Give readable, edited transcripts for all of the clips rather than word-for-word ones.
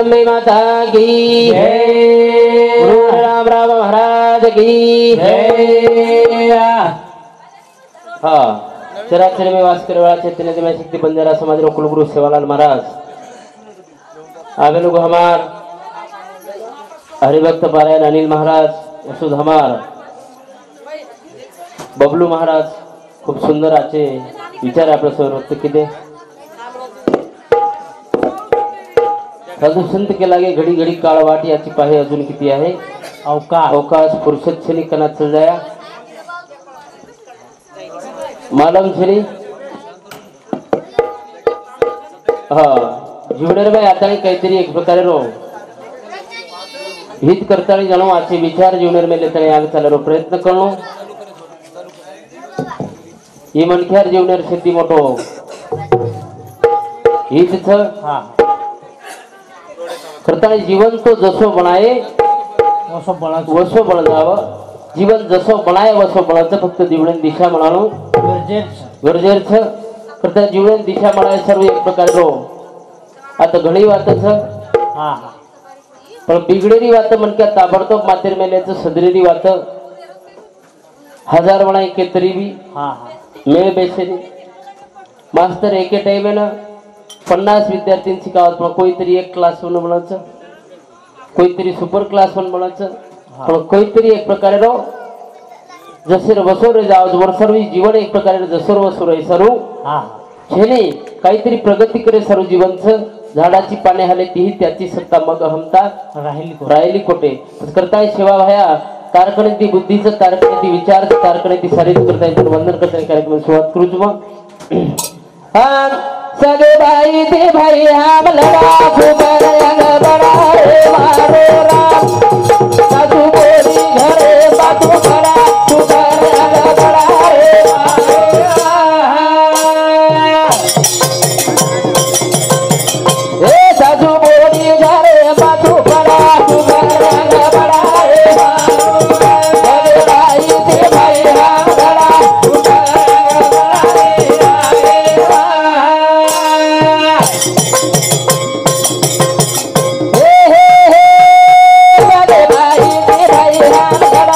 जगदम्बे माता की जय। गुरु राम राम महाराज की जय। हाँ चराचर में वास करने वाला चैतन्य में शक्ति बंजारा समाज रो कुलगुरु सेवालाल महाराज आगे लोग हमार हरिभक्त पारायण अनिल महाराज यशोद हमार बबलू महाराज खूप सुंदर आचे विचार आपल्या समोर व्यक्त केले। साधू संत के लागे घडी घडी काळ वाट याची पाहे अजून किती आहे अवकाश फुरसत छनी कना चल जाया मालम छनी हा जीवनेर में आता काहीतरी एक प्रकारे रो हित करता जाणो आचे विचार जीवनेर में लेता आग चालरो प्रयत्न करणो ही मनख्यार जीवनेर शेती मोठो हित छ हा करता जीवन तो जसो बनाए वसो बनाव जीवन जसो बनाए वसो बनायचं फक्त जीवन दिशा म्हणालो गरजेर छ करता जीवन दिशा म्हणाय सर्व एक प्रकार रो आता घणी वात छ हा पण बिगडेली वात मनक्या ताबडतोब मातेर मेल्याचं सदरेली वात हजार बनाय केतरी भी हा मेळ बेसेरी मास्तर एके टाइम ना 50 विद्यार्थी शिकावत पण कोणीतरी एक क्लास 1 बनायचं कोणीतरी सुपर क्लास 1 बनायचं पण कोणीतरी एक प्रकारे रो जसर वसोरे जाव वर सर्व जीवन एक प्रकारे जसर वसोरे सर्व हा छेने काहीतरी प्रगती करे सर्व जीवनचं झाडाची पाने हाले तीही त्याची सत्ता मग अहमता राहिली कोटे करताय सेवा भया तारकणती बुद्धीचं तारकणती विचार तारकणती शारीरिक करताय वंदन करताय कार्यक्रम सुरुवात करूच मग हा सगे भाई ते भाई हम लड़ा फुकर अंग बड़ा रे मारो राम साधु बोली घरे बातू बड़ा फुकर अंग बड़ा रे ए साधु बोली घरे बातू बड़ा फुकर अंग बड़ा रे सगे भाई ते भाई हम लड़ा फुकर अंग बड़ा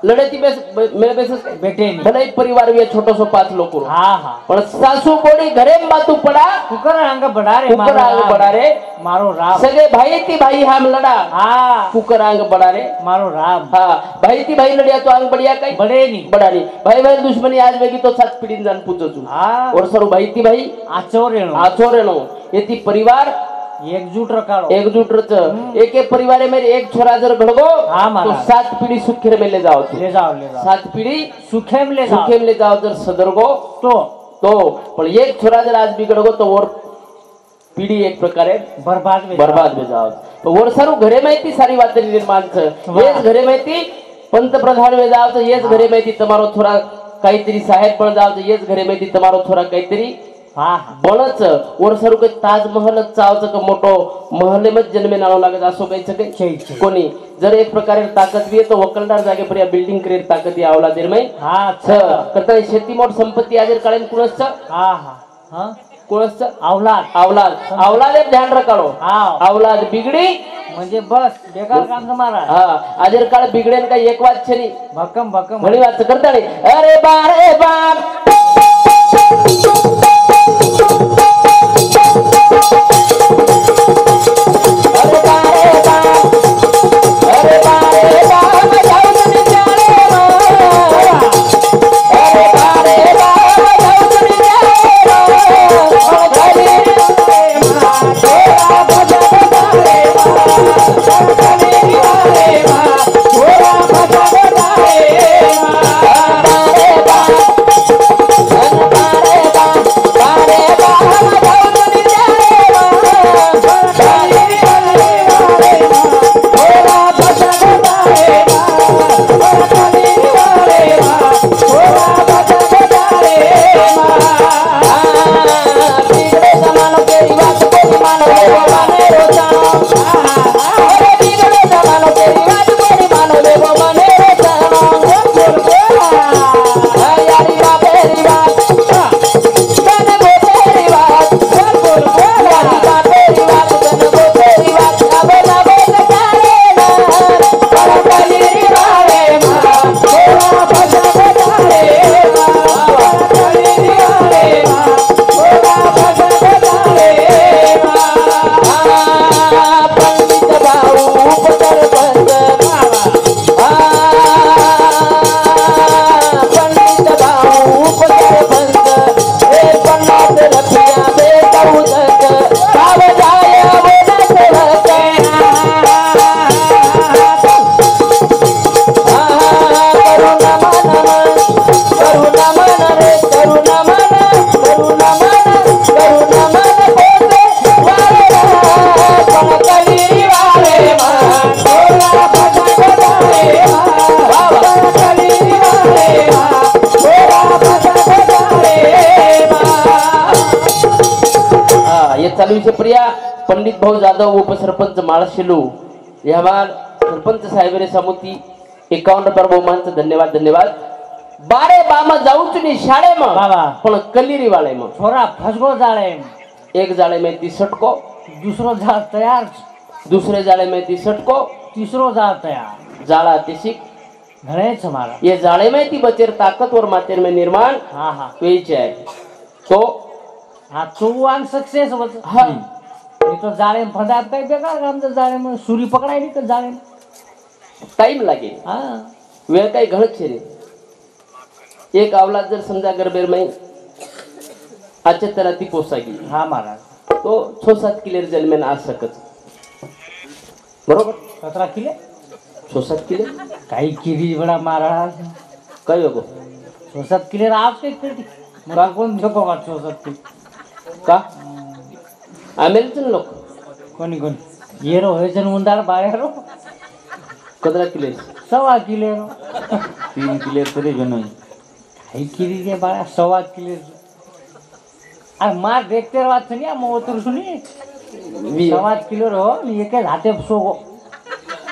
लड़ती मेरे बेस बेटे भले परिवार भी छोटो सो 5 लोग हाँ हाँ पर सासू बोली घरे बातू पड़ा कुकर आंग बढ़ा रे मारो राम सगे भाई थी भाई हम लड़ा हाँ कुकर आंग बढ़ा रे मारो राम हाँ भाई थी भाई लड़िया तो आंग बढ़िया कहीं बढ़ा नहीं भाई भाई दुश्मनी आज बेगी तो 7 पीढ़ी जान पूछो तू हाँ और सरो भाई थी भाई आचोरेनो ये थी परिवार एकजूट रच एक परिवार में एक छोरा जर घड़गो तो 7 पीढ़ी सुखे में ले जाओ 7 पीढ़ी सुखे में ले जाओ जर सदरगो तो पर एक छोरा जर आज बिगड़गो तो और पीढ़ी एक प्रकारे बर्बाद में जाओ तो और सारू घरे में थी सारी बातें निर्माण ये घरे में थी पंतप्रधान में जाओ तो ये घरे में थी तुम्हारो छोरा काहीतरी साहेब पण जाओ तो ये घरे में थी तुम्हारो छोरा काहीतरी बळच वर सरू काही ताजमहल चावचं का मोठो महले मध्ये जन्मे नाव लागत असो काही सगळे कोणी जर एक प्रकारे ताकद भी तो वकलदार जागे पर बिल्डिंग क्रिएट ताकद या आवला देर में हां छ करता शेती मोठ संपत्ती आजर काळेन कुणच हां हां कुणच औलाद एक ध्यान रखालो औलाद बिगड़ी म्हणजे बस बेकार काम तुम्हारा हां आजर काळ बिगडेन का एक वात छनी भक्कम घणी वात करता रे अरे बाप अरे दिवशी प्रिया पंडित भाऊ जाधव उपसरपंच माळशेलू याबार सरपंच साहेबरे समुती 51 रुपये बहुमानचं धन्यवाद धन्यवाद. बारे बामा जाऊच नाही शाळे मग पण कलिरी वाले मग छोरा फसगो जाळे एक जाळे में 63 को दूसरो जाळ तयार दूसरे जाळे में 63 को तीसरो जाळ तयार जाड़ा तिसिक घणे हमारा ये जाड़े में थी बचेर ताकतवर मातेर में निर्माण हाँ हाँ तो है तो हाँ तो वन सक्सेस बच हाँ ये तो जाड़े में फंदा कहीं बेकार काम तो जाड़े में सूरी पकड़ाई नहीं तो जाड़े में टाइम लगे हाँ वे काही घडत छे रे एक अवलाद जर समजा गरबेर में अच्छे तरह ती पोसागी हाँ महाराज तो 6-7 किलो जन्म में आ सकत बरोबर 17 किलो 6-7 किलो काही किरी बड़ा महाराज कई होगो 6-7 किलो आप के किरी मला कोण देखो का 6-7 किलो का अमेरिकन लोक कोणी कोणी ये रो हेजन उंदार बाहेर रो कदरा किलो 1.25 किलो रो 3 किलो तरी घेऊन काही किरी के बाळा 1.25 किलो अरे मार देखते बात सुनिया मो उतर सुनी 1.25 किलो रो एक हाथे सोगो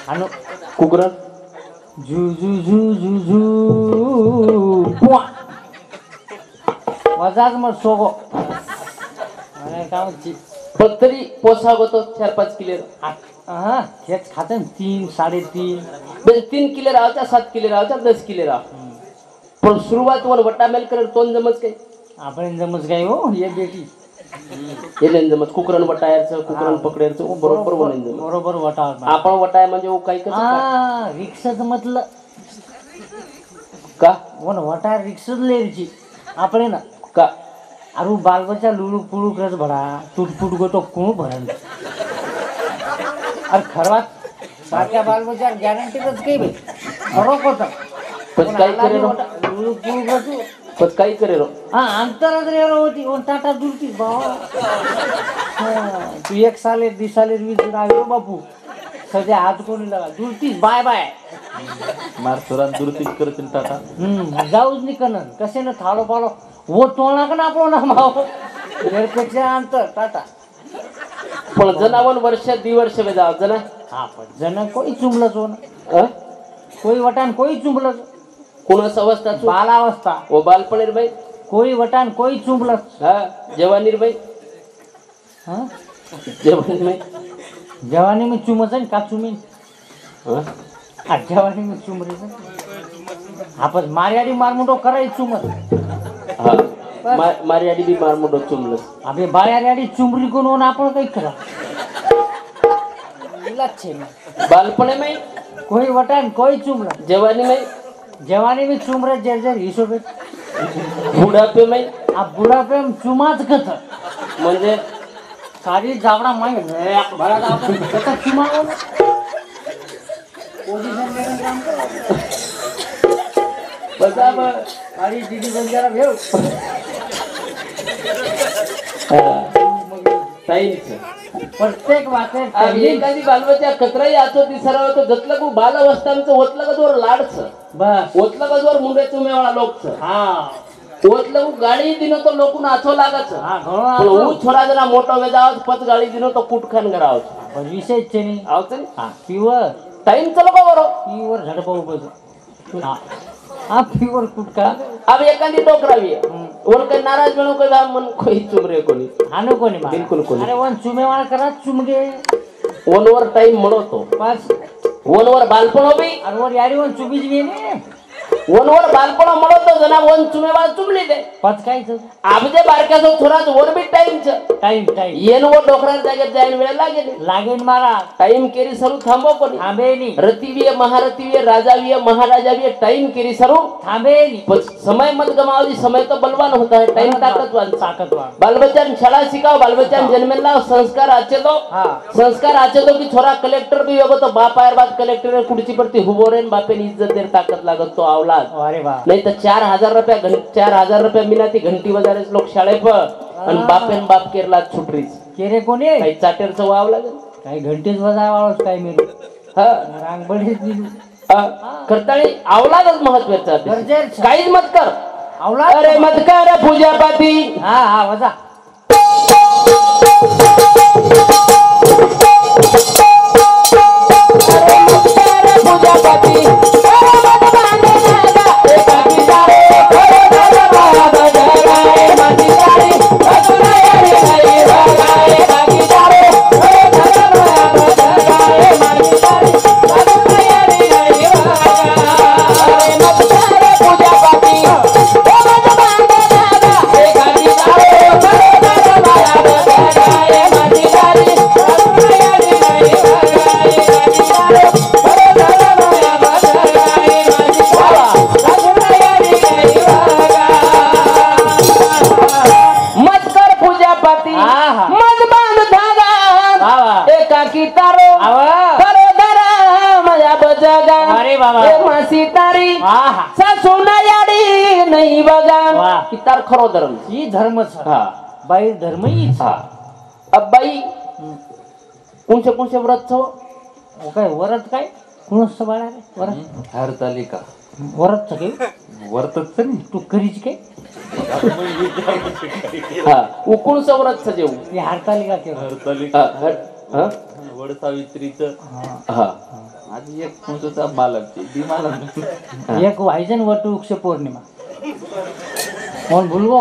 आनो कुकरन जू जू जू जू जू पुआ मजाज मत सोगो अरे काम ची पत्तरी पोसागो तो 4-5 किलो हाँ खेच खाते 3 3.5 म्हणजे 3 किलो रावचा 7 किलो रावचा 10 किलो राव पण सुरुवात वर वटा मेल कर तोन जमच काय आपण जमच काय हो ये बेटी येलेन जमच कुकरन वटायचं कुकरन पकडायचं बरोबर बोलेन जमच बरोबर वटा आपण वटाय म्हणजे ओ काही कसं हां रिक्षाच म्हटलं का वन वटा रिक्षाच लेरची આપણે ना का अरे बाल बच्चा लुलू पुलू करत भरा टूट फूट गो तो कोण भरण अरे खरवात सारख्या बाल बच्चा गॅरंटीच काही भाई खरो कोता पण काही करे रो लुलू पुलू करतो पण काही करे रो हाँ अंतरच रे होती ओन टाटा दुरती बाबा तू 1 साल 2 साल वीज आयो बापू सध्या हात कोणी लगा दुरती बाय बाय मार सोरान दुरुस्ती करतील टाटा जाऊच नाही करण कसे ना थालो पालो वो तोळा का ना आपण ना माव घरपेक्षा अंतर टाटा पण जनावन वर्ष 2 वर्ष वे जाव जना हाँ पण जन कोई चुंबलच हो ना कोई वटान कोई चुंबलच कोणास अवस्था बालावस्था ओ बालपणीर बाई कोई वटान कोई चुंबलच हा जवानीर बाई हाँ जवानी में जवानी में चुमच आहे का चुमीन हा जवानी में चुमरी आपण मार्याडी मारमुटो कराय चुमत हा मार्याडी बी मारमुटो चुमलस अबे बायाडी चुमरी कोण होऊन आपण काही करा लच्छे बालपणे में कोई वटान कोई चुमला जवानी में जवानी में चुमरे जर हिशोबे बुढ़ापे में अब बुढ़ापे में चुमाच कथ म्हणजे सारी जावड़ा माई भरा आपण कथा चुमाओ पोजीशन लेकर काम करो बसा अरे दीदी बंजारा भेव टाइम प्रत्येक वाटे एखादी बालबच्चा कतराही आचो दिसरा होतो जतलं को बाल अवस्थांचं ओतलं का जोर लाडच बस ओतलं का जोर मुंडे तुम्हेवाळा लोकच हाँ ओतलं को गाडी दिनो तो लोकून आचो लागच हाँ घणो पण ऊ छोरा जरा मोठो वेदावत पच गाडी दिनो तो कुटखान करावच पण विषय चेनी आवत हाँ प्युअर टाइम चलो का बरो प्युअर झडपाऊ बस हाँ हाँ प्युअर कुटका अब एखादी टोकरावी वर काही नाराज बनू का मन कोई चुमरे कोणी हानो कोणी मार बिलकुल कोणी अरे वन चुमेवाळ करा चुमगे वनवर टाइम म्हणतो बस वनवर बालपण होबी अरे वर यारी वन चुबीज गेले वनवर बालपण म्हणतो जना वन चुमेवाळ चुमली दे पच काय आबजे बारक्याचो थोराच वर बी टाइम छ टाइम टाइम येन वो डोकरान जागेत जाईन वेळ लागेल लागेन मारा टाइम केरी सरू थांबो कोणी थांबेनी रतिवीय महारतिवीय राजावीय महाराजावीय टाइम केरी सरू थांबेनी समय मत गमावली समय तो बलवान होता है टाइम ताकतवान बाल बच्चन शाळा शिकाव बाल बच्चन जन्मेला संस्कार आचे दो संस्कार आचे दो की छोरा कलेक्टर भी होगो तो बाप आयर बात कलेक्टर कुर्सी पर ती हुबोरेन बापेन इज्जत देर ताकत लागत तो औलाद अरे वाह नहीं तो 4,000 रुपया 4,000 रुपया मिनाती घंटी बजारे लोक शाळे पर आणि बापेन बाप केरला छुटरीच केरे कोणी काही चाटेरचं वाव लागेल काही घंटीच बजावाळच काय मेरे हा रांग बडीच दिली करताळी औलादच महत्वाचा गरजेचं काहीच मत कर औलाद अरे मत कर पूजा पाती हा हा वजा तार खरो धर्म ही धर्म बाई धर्म ही अब बाई कोणचे व्रत छो काय व्रत काय कोणचं बाळा रे व्रत हरतालिका व्रत काय वर्तच नाही तू करीच काय हा कोणचं व्रत छ जेऊ ही हरतालिका के हरतालिका वड सावित्रीचं हा आधी एक कोणचा मालक दी मालक एक व्हायजन वट वृक्ष पौर्णिमा कोण भूलगो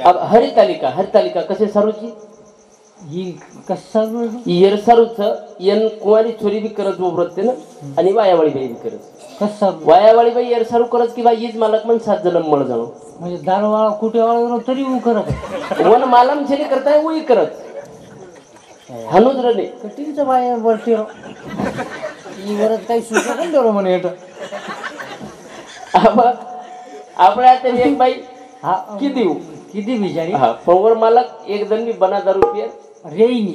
अब हरितालिका कसे सारूची ही कसं येर सारूच येन कुवारी छोरी बी करत व्रत ना आणि वायावाळी बाई बी करत कसं वायावाळी बाई येर सारू करत की बा हीच मालक पण 7 जन्म मळ जाणो म्हणजे दारवाळा कुटेवाळा तरी उ करत वन मालम छेली करताय उई करत हनुज रने कठीणचं बाय वरती ही वरत काही सुचत नाही म्हणे येतं आपल्या आता एक बाई हा किती बिचारी हा पवर मालक एक जण मी बना दारू पिय रेईनी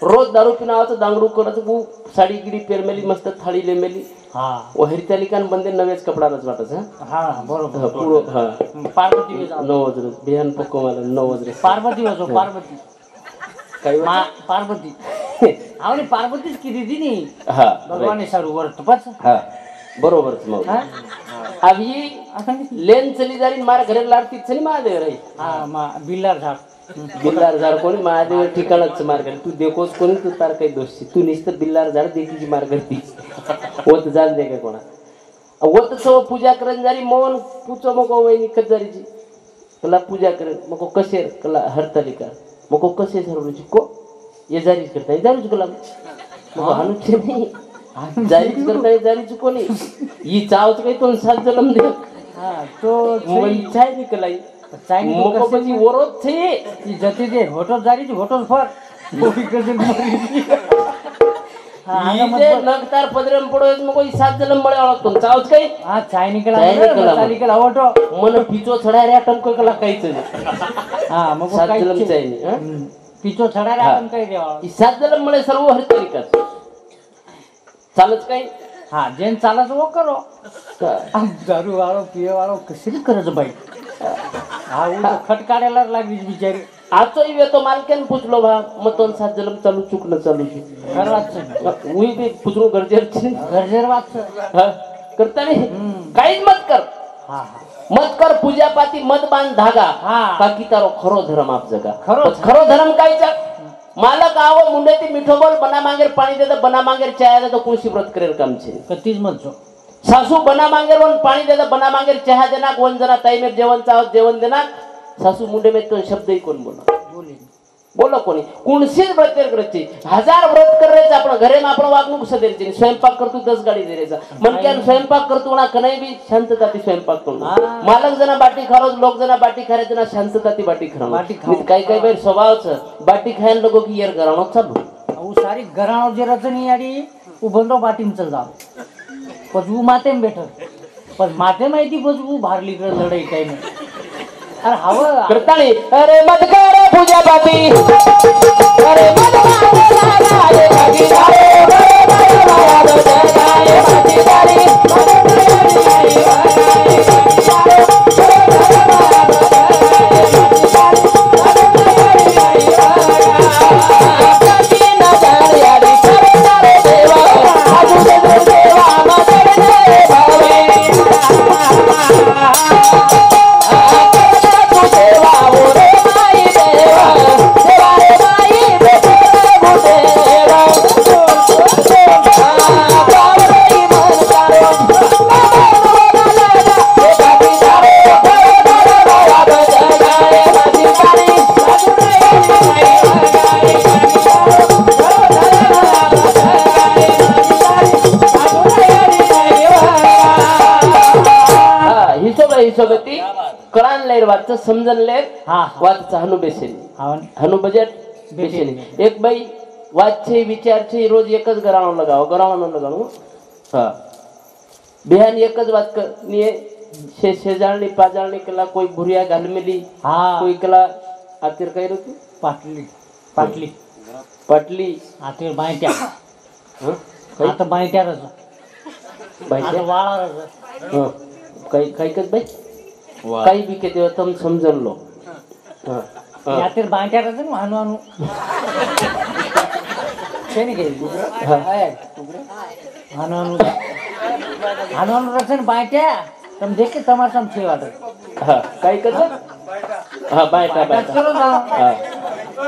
रोज दारू पिनावाचं दांगडू करत वो साडी गिडी पेर मेली मस्त थाळी ले मेली हा वो हरितालिकान बंदे नवेच कपडाच वाटत हा बरोबर पुरो हा पार्वती 9 वजर बिहान पक्को मला 9 वजर पार्वती वाजो पार्वती काही पार्वती आवनी पार्वतीच किती दिनी हा भगवान सारू वर्त पच हा बरोबरच मग अब ये लेन चली जारी मार घरे लाडती चली महादेव रही हा मा बिल्लार झाड कोणी महादेव ठिकाणच मार करते तू देखोस कोणी तू तार काही दोषी तू निस्त बिल्लार झाड देखीची मार करती ओत जाण दे काय कोणा ओत सव पूजा करन जारी मोहन पूछो मको वहिनी कजारीची कला पूजा करे मको कशेर कला हरतालिका मको कसे सर्वची को ये जारी करता जारीच कला मको हानुचे नाही जारीच करता जारीच कोणी ही चावच काही तो 7 जन्म दे हा तो मोबाईल चाय निकलाई चाइनी मको પછી ઓરોત છે ઈ જતી દે હોટો જારી છે હોટો ફર બોકી કજે મરી હા ઈતે નગતાર પદરમ પડો મકો ઈ 7 જન્મ મળે ઓળખતો ચાવચ કઈ હા ચાઈ નિકળા હોટો મને પીચો છડા રે આટમ કોઈ કલા કઈ છે હા મકો 7 જન્મ ચાઈ ની પીચો છડા રે આટમ કઈ દેવા ઈ 7 જન્મ મળે સર્વ હરિતરિકા ચાલચ કઈ હા જેન ચાલસ ઓ કરો આમ દારૂ વાળો પીએ વાળો કસરી કરે છે ભાઈ હા હું તો ખટકાડેલા લાગી બિચારી આતો ઈ તો માલકેન પૂછલો ભા મતોન 7 જન્મ ચાલુ ચૂક ન ચાલુ છે કરવા છે ઉઈ બી પૂછરો ગરજેર છે ગરજેર વાત છે હા કરતા નહીં કાઈ જ મત કર હા मत कर पूजा पाती मत बांध धागा हाँ बाकी तारो खरो धर्म आप जगा खरो धर्म काय चा मालक आवो मुंडे ती मिठो बोल बना मांगेर पाणी दे तो बना मांगेर चाय दे तो कोणशी व्रत करेल काम छे कतीज मत जो सासू बना मांगेर वन पाणी दे तो बना मांगेर चाय देना कोण जरा ताई में जेवण चाव जेवण देना सासू मुंडे में तो शब्द ही कोण बोला बोलो कोणी कोणशीच व्रत करते 1000 व्रत करायचं आपण घरे में आपण वागणूक सदेरची स्वयंपाक करतो 10 गाडी देरेचा मन क्या स्वयंपाक करतो ना कनाई भी शांतता ती स्वयंपाक करतो मालक जना बाटी खारोज लोक जना बाटी खारे जना शांतता ती बाटी खारो काही काही बाहेर स्वभावच बाटी खायन लोगो की यार घराणो चालू वो सारी घराणो जे रचनी याडी उबंदो बाटीम चल जाओ पजू माते में बैठो पर माते माहिती पजू भारली कर लढाई काही नाही अरे हवं करता नाही अरे मत कर पूजा पाती अरे मत रे बाकी जाए सोबती कळान लेर वाच समजन लेर वाच हनु बेसेनी हनु बजेट बेसेनी एक बाई वाचे विचार छे रोज एक ज गराणो लगाओ हाँ बिहान एक ज बात निये छे जाळणी पाच जाळणी केला कोई भुरिया घाल मिली कोई केला आतिर काय होती पाटली आतिर बायट्या आता बायट्यारच बायट्या वाळारच काही काही कच बाई काही बी के तुम समजन लो आतिर बायट्यारच हानू हानू छेनी के हानू हानू रचन बायट्या तुम देख के तमाशा छे वाटत हाँ काही कच हाँ बायटा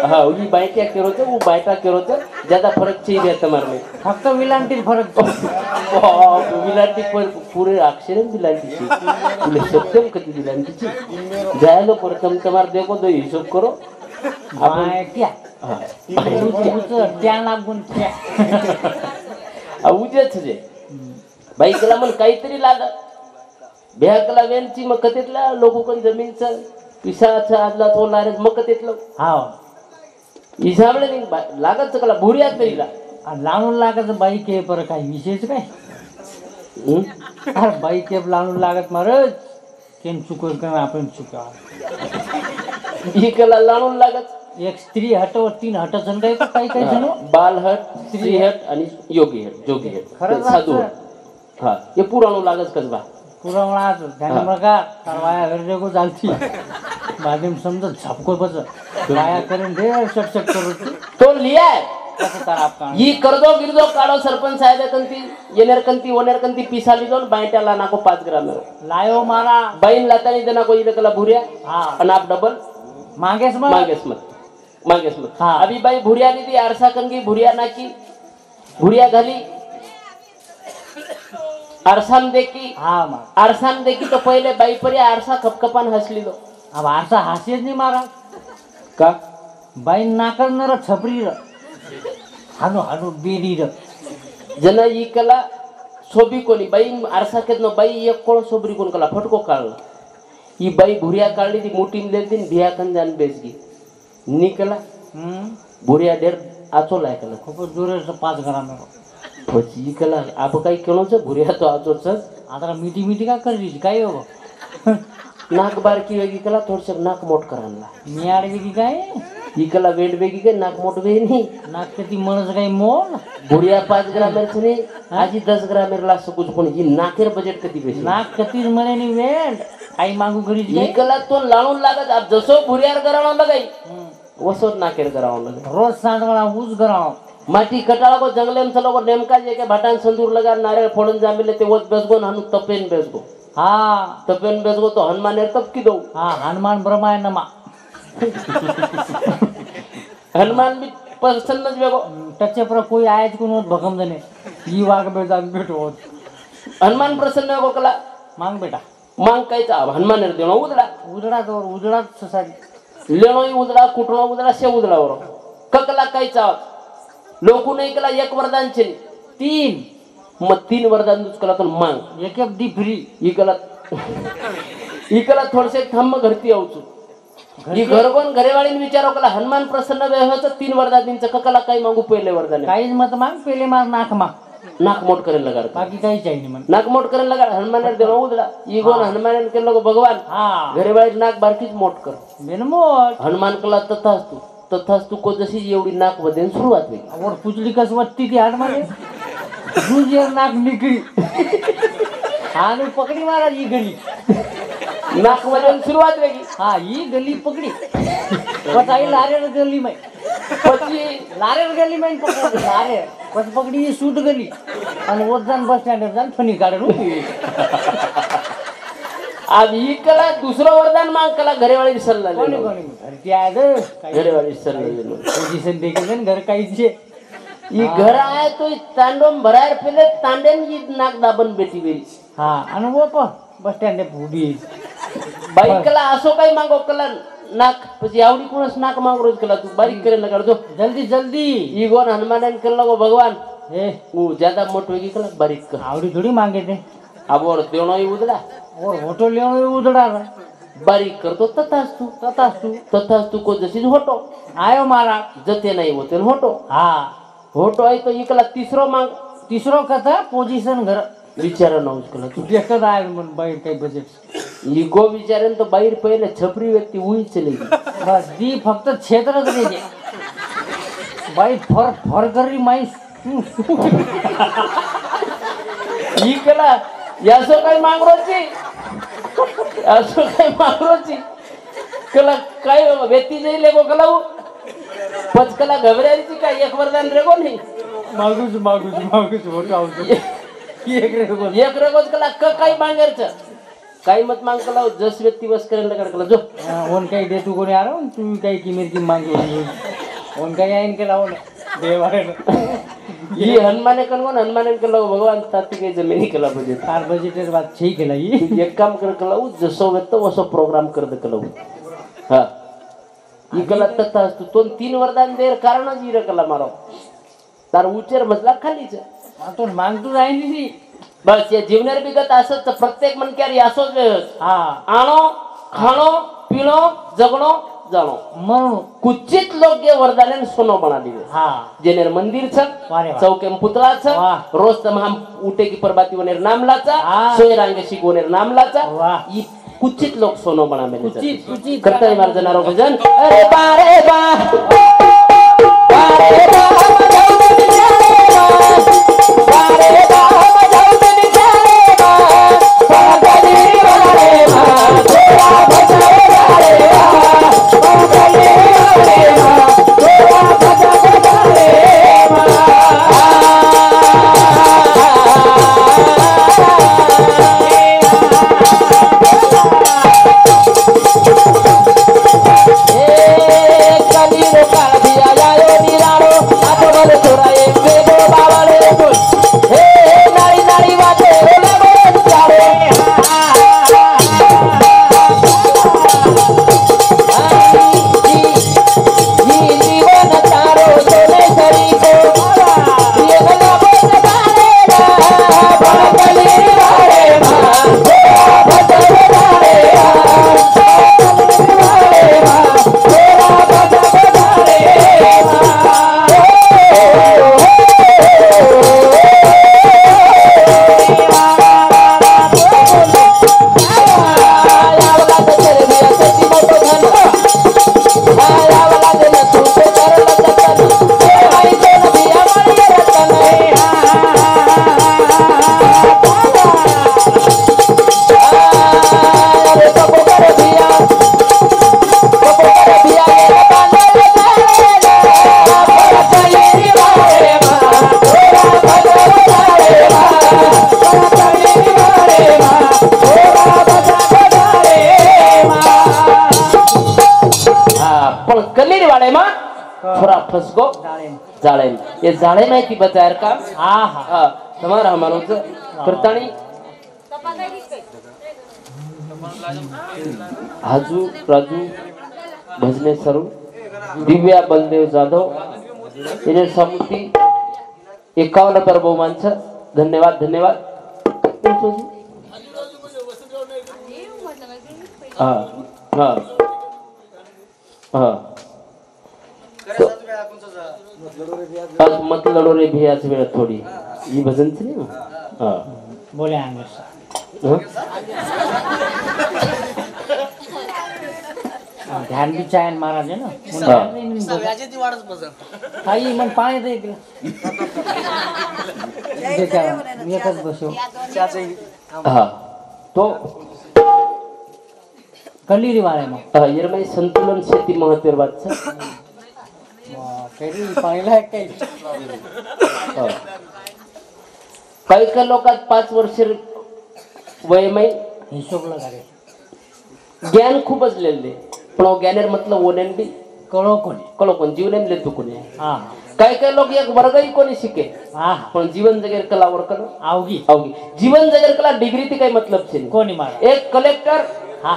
हाँ उही बायट्या केरो थे वो बायटा केरो थे ज्यादा फरक चाहिए तुम्हारे में फक्त विलांटी फरक विलांटी पर पूरे अक्षर विलांटी तुले सत्यम कति विलांटी ची जायलो प्रथम तुम्हारे देखो दो हिसाब करो बायट्या हाँ त्या लागून त्या उजेच जे बाई कला मन काहीतरी लागत भ्या कला वेलची मग कतेतला लोकन जमीनचं पिसाचा आदला तो लारेज मग कतेतलं हा हिसाबले नाही लागत कला भुरिया तरीला लावून लागायचं बाई के पर काही विशेष काय अरे बाई केप लावून लागत महाराज केम चुकोर कर आपण चुका ही कला लावून लागत एक स्त्री हटव तीन हट काय काही काही जण बाल हट स्त्री हट आणि योगी हट जोगी हट खरं साधू हा हे पुराणू लागत कसबा पुरावणाच ध्यान बघा कारवाया वेरजे को चालती माध्यम समजा झपको बस वाया करून दे शट करू तो लिया कसं तर आपण ही करदो गिरदो काढो सरपंच साहेब कंती येनेर कंती ओनेर कंती पिसाली दोन बायट्याला नाको 5 ग्राम लायो मारा बाईन लातानी देना को इले कला भुरिया हां आणि आप डबल मागेस मत हां अभी बाई भुरिया नी दी आरसा कंगी भुरिया नाकी भुरिया घाली आरसाम देखी हाँ मार आरसाम देखी तो पहले बाई पर आरसा खपखपान हसली दो अब आरसा हास्यच नाही मारा का बाई नाकर छपरी र हानो हानो बेडी र जन ई कला सोबी कोणी बाई आरसा केतनो बाई एक कोळ सोबरी कोण कला फटको काढला ही बाई भुरिया काढली ती मोठी ले दिन भिया कन जान बेसगी निकला भुरिया डेर आचो लायकला खूप जोर 5 ग्राम પછી કલા આપ કઈ કેણો છે ભુરિયા તો આજો છે आता मीठी का कर रही काय हो नाक बार की वेगी कला थोडसे नाक मोठ करायला मियाड वेगी काय ही कला वेट वेगी काय नाक मोठ वे नाही नाक किती मनस काय मोल भुरिया 5 ग्राम छने आजी 10 ग्राम ला सकुज कोणी ही नाकेर बजेट कधी बेसी नाक कती मळे नि वेट आई मागू करी ही कला तो लावून लागत आप जसो भुरियार करावं लगाई वसोत नाकेर करावं लगाई रोज सांड मला ऊस करावं माटी कटाळा को जंगले में चलो को नेमका जे के भाटान संदूर लगा नारियल फोड़न जामिले ते वत बेसगो हानु तपेन बेसगो हाँ तपेन बेसगो तो हनुमानेर तप की दो हाँ हनुमान ब्रह्माय नमा हनुमान भी प्रसन्न बेगो टचे पर कोई आयज को नोत भगम जने ई वाग बे जाग बेटो हनुमान प्रसन्न बेगो कला मांग बेटा मांग काय चा हनुमानेर देणो उजडा ससारी लेणो उजडा कुटणो उजडा से उजडा वर ककला काय चा लोकू नाही कला एक वरदान छे 3 मग 3 वरदान दुस कला तो मांग एक दी फ्री ई कला थोडसे थम्म घरती आउचू ही घरगोन घरेवाळीन विचारो कला हनुमान प्रसन्न वे होत 3 वरदानींच ककला काय मागू पहिले वरदान काहीच मत मांग पहिले मार नाक नाक मोठ करेल लगा बाकी काही चाहिए मन नाक मोठ करेल लगा हनुमान देनो उदला ई गोन हनुमान के लोग भगवान हां घरेवाळी नाक बारकीच मोठ कर बेनमोट हनुमान कला तथास्तु को जशी एवढी नाक वदेन सुरुवात होईल और पुचली कस वत्ती ती हाड मध्ये दुजियर नाक निकली आणि पकडी महाराज ही गली नाक वदेन सुरुवात वेगी हा ही गली पकडी पताई लारेर गली में પછી लारेर गली में पकड लारे बस पकडी ही सूट गली आणि वरजान बस स्टँड जान फनी काढू अब ई कला दुसरं वरदान मांग कला घरेवाळी सल्ला कोणी घर ती आहे द घरेवाळी सल्ला पोजीशन देखील घर काहीचे ई घर आहे तो तांडोम भरायर पेले तांडेन ई नाक दाबन बेटी बेरी हा आणि वो पण बस स्टँड उभी बाई कला असो काही मागो कला नाक પછી આવડી કોણસ નાક માંગ રોજ કલા તું બારીક કરે લગાડજો जल्दी ई गोन हनुमान के लगो भगवान ए वो ज्यादा मोट होगी कला बारीक कर आवडी थोडी मागे ते अब और देणो ही उदला और होटो लेवण उधड़ा बारीक करतो तथास्तु को जशीच होतो आयो मारा जते नाही होते न होतो हा होतो आहे तो इकला तिसरो कथा पोझिशन घर विचार ना उसकला तू देखत आहे मन बाहेर काही बजेट इगो विचारेन तो बाहेर पहिले छपरी व्यक्ती उई चली बस दी फक्त क्षेत्रच देते बाई फर करी माई इकला यासो काही मागरोची कला काय व्यक्ती नाही लेगो कलाऊ पचकला घबरायची काय एक वरदान रेगो नाही मागूच होतो आवतो एक रेगोच कला काही मांगरचं काही मत मांग कलाऊ जस व्यक्ती बस करेल कला जो ओन काही दे तू कोणी आरो तू काही किमेर की मांग ओन काही आईन के लावून देवारे ही हनुमाने कलाऊ भगवान ताती काही जमिनी केला पाहिजे तार बजेटेर बात ठीक केला ही एक काम कर कलाऊ जसो व्यक्त वसो प्रोग्राम कर कलाऊ हा इकला तथा असतो तो 3 वरदान देर कारणच इर कला मारो तार उचेर मजला खालीच तो मागतो जाईन नी बस या जीवनार बिगत असत प्रत्येक मनक्यार यासोच हा आणो खाणो पिणो जगणो जाणो म्हणून कुचित लोक ये वरदान सोनो बना दिवे हा जेनेर मंदिर छ चौके पुतळा छ रोज तमाम उठे की प्रभाती वनेर नाम लाचा सोय रांगे शिकवनेर नाम लाचा ई कुचित लोक सोनो बना मेले कुचित करता है मार जनारो भजन अरे बारे बा बारे बा बारे बा फसको जाळेम ये जाळे माहिती बचायर का हा हा तुम्हारा हमारो करताणी हाजू राजू भजने सरू दिव्या बलदेव जाधव इन्हें समुती 51 पर बहुमान छ धन्यवाद हाँ हाँ हाँ तो आज मत लड़ो रे भैया से मेरा थोड़ी ये भजन से नहीं हाँ बोले आएंगे ध्यान भी चाहे महाराज है ना आई मन पानी दे क्या बसो हाँ तो कली बारे में यार मैं संतुलन शेती महत्त्वाची बात छ काही काही लोकात 5 वर्ष वयमय हिशोब लगारे ज्ञान खूपच लेले पण ज्ञानेर मतलब ओनेन बी कळो कोणी जीवनेन लेतो कोणी हा काही काही लोक एक वर्गही कोणी शिके हा पण जीवन जगेर कला वर्कन आवगी जीवन जगेर कला डिग्री ती काही मतलब छे कोणी मारा एक कलेक्टर हा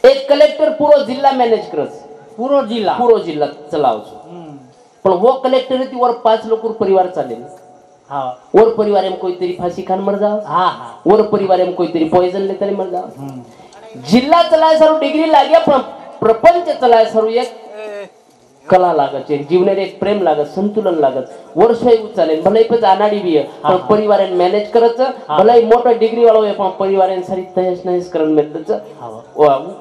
एक कलेक्टर पूरो जिल्ला मैनेज करस पूरो जिल्ला चलाव छो पण वो कलेक्टर ती वर 5 लोक परिवार चालेल हाँ और परिवार में कोई तेरी फांसी खान मर जाओ हाँ हाँ और परिवार में कोई तेरी पॉइजन लेते मर जाओ जिल्हा चलाय सारू डिग्री लागे पण प्रपंच चलाय सारू एक कला लागत एक जीवनात एक प्रेम लागत संतुलन लागत वर्ष चालेल भले पण अनाडी बी पण परिवार मॅनेज करायचं भले मोठं डिग्री वाला आहे पण परिवार सारी तहस नहस करून मिळतं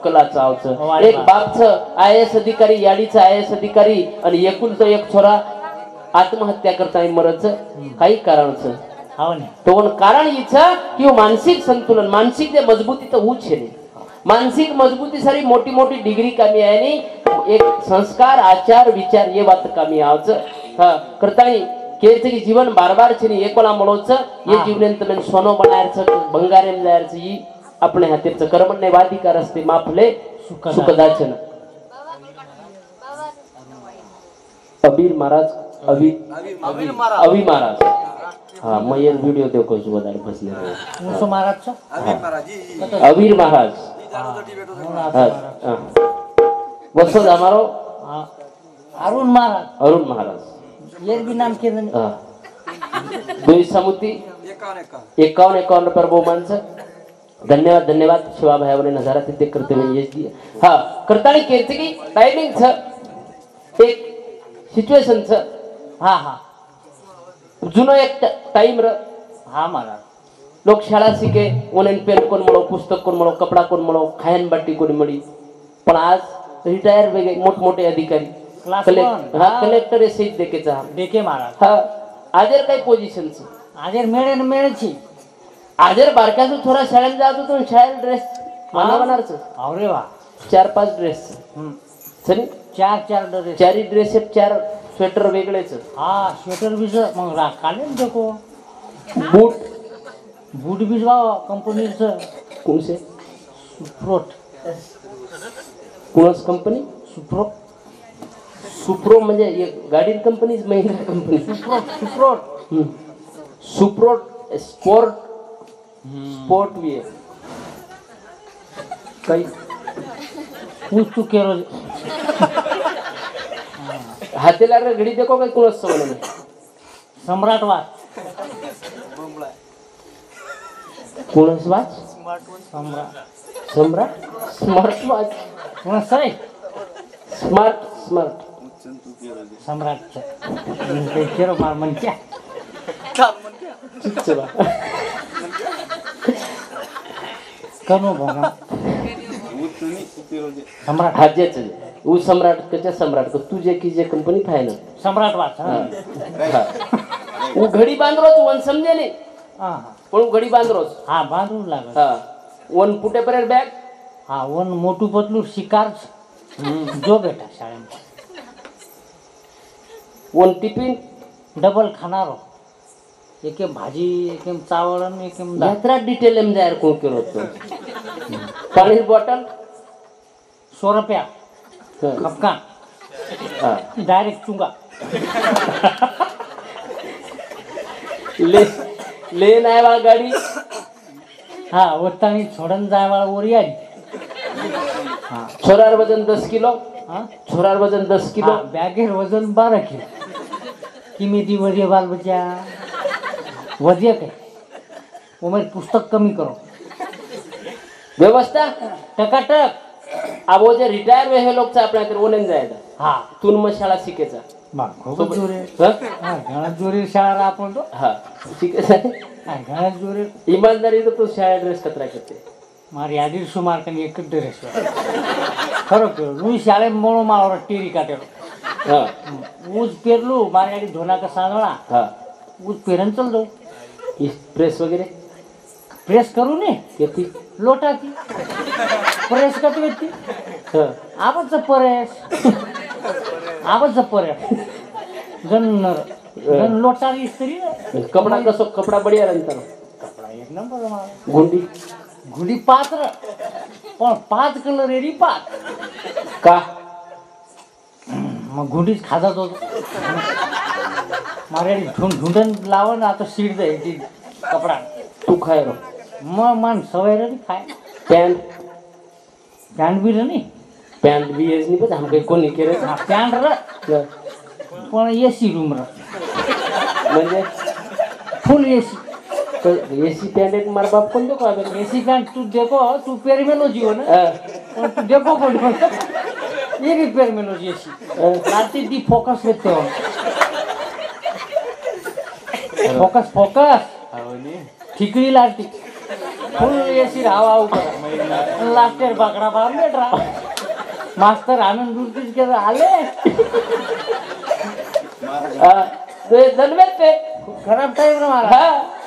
कलाचं आवचं एक बापचं IAS अधिकारी याडीचं IAS अधिकारी आणि एकुलचं एक छोरा आत्महत्या करता मरच काही कारणच तो कारण इच्छा कि मानसिक संतुलन मानसिक जे मजबूती तर होऊच नाही मानसिक मजबूती सारी मोटी मोटी डिग्री कमी आहे आणि एक संस्कार आचार विचार ये बात कमी आवच हा करतानी केच की जीवन बार बार छनी एकोला मळोच ये जीवनेंत में सोनो बनायरच बंगारेम जायरच ही अपने हातेच कर्म ने वाधिकार असते माफले सुखदाचन अबीर महाराज अवी महाराज हाँ मैं ये वीडियो देखो जो बता रहे फसले मुसो महाराज अबीर महाराज वसो हमारो अरुण महाराज ये भी नाम के दुई समुती 51 पर वो मानस धन्यवाद शिवा भाई ने नजारा तिथे करते हुए यश दिया हाँ करतानी केरचे की टाइमिंग छ एक सिच्युएशन छ हाँ हाँ जुनो एक टाइम र हाँ महाराज लोक शाळा शिके ओनेन पेन कोण મળો पुस्तक कोण મળો कपड़ा कोण મળો खायन बाटी कोणी मળી पण आज रिटायर वेगे मोठमोठे अधिकारी कलेक्टर એ સીટ દેકે છે देखे महाराज હા आजर काही पोझिशन છે आजर मेळे छी आजर बारकासू थोडा शाळेत जातो तो शाळेत ड्रेस बनवणार છે अरे वाह 4-5 ड्रेस सनी चार ड्रेस चारी ड्रेस 4 स्वेटर वेगळे છે हाँ स्वेटर भी मग काले देखो बूट भी कंपनी से कौन से सुप्रोट कोणस कंपनी सुप्रो म्हणजे ये गाडी कंपनी महिंद्रा कंपनी सुप्रोट स्पोर्ट भी है कई पूछ तू केरो हाथेला घडी देखो काय कोणस सवय सम्राट वाच कोणस वाच सम्राट स्मार्ट वाच कोण सही स्मार्ट सम्राट केरो मार मन क्या चला कनो भगा सम्राट हाजेच वो सम्राट कच्या सम्राट को तुझे की जे कंपनी फायनल सम्राट वाच वो घडी बांधरोच वन समजे नाही हां पण घडी बांधरोच हा बांधून लागत हा वन फुटेपर्यंत बॅग हा वन मोटू पतलू शिकार जो बेटा शाळेमध्ये वन टिफिन डबल खानारो एक भाजी एक चावल आणि एक यात्रा डिटेल में जायर कोण केलो तो पाणी बॉटल 100 रुपया खपका डायरेक्ट चुंगा ले नाही वाला गाडी हा वत्तानी छोडन जाय वाला ओरी आली हाँ छोरार वजन 10 किलो हाँ छोरार वजन 10 किलो बैगेर वजन 12 किलो किमेती वजिए बाल बच्चा वजिए के वो मेरे पुस्तक कमी करो व्यवस्था टकाटक अब वो जे रिटायर वे लोग चा आपल्या तर ओनेन जायदा हा तून मग शाळा शिकेचा खूप जोरे हा घणा जोरे शाळा आपण तो हा शिकेचा घणा जोरे ईमानदारी तो शाळा ड्रेस कतरा करते મારી આડી સુમાર કની એક જ ડ્રેસ ખરો કે હું શાળે મોણો મારો ટીરી કાટેલો હા હું જ પહેરલું મારી આડી ધોના કે સાંધણા હા હું જ પહેરન ચલ દઉં प्रेस वगैरे प्रेस करू ने किती लोटाची प्रेस करते व्यक्ती हा आवच परेस गन लोटारी इस्त्री कपडा कसो कपडा बढिया रंतर कपडा एक नंबर मारो गुंडी गुडी पात्र पण 5 कलर एरी 5 का मग गुंडीच खाजात होतो मारे ढूंढन लावण आता सीट दे ती कपडा तू खाय रो मग मन सवय रे खाय पॅन्ट बी रे पॅन्ट बी एस नाही पण हम काही कोणी केलं पॅन्ट रे पण एसी रूम रे म्हणजे फुल एसी एसी पैंट एक मार बाप कौन देखो अबे एसी पैंट तू देखो तू पेरमेनोजी हो ना और तू देखो कौन ये भी पेरमेनोजी एसी लाती दी फोकस लेते हो फोकस फोकस ठिकरी लाती फुल एसी हवा ऊपर लास्टर बाकड़ा बार बैठ रहा मास्टर आनंद दूर के आले तो ये जनवेत पे खराब टाइम ना मारा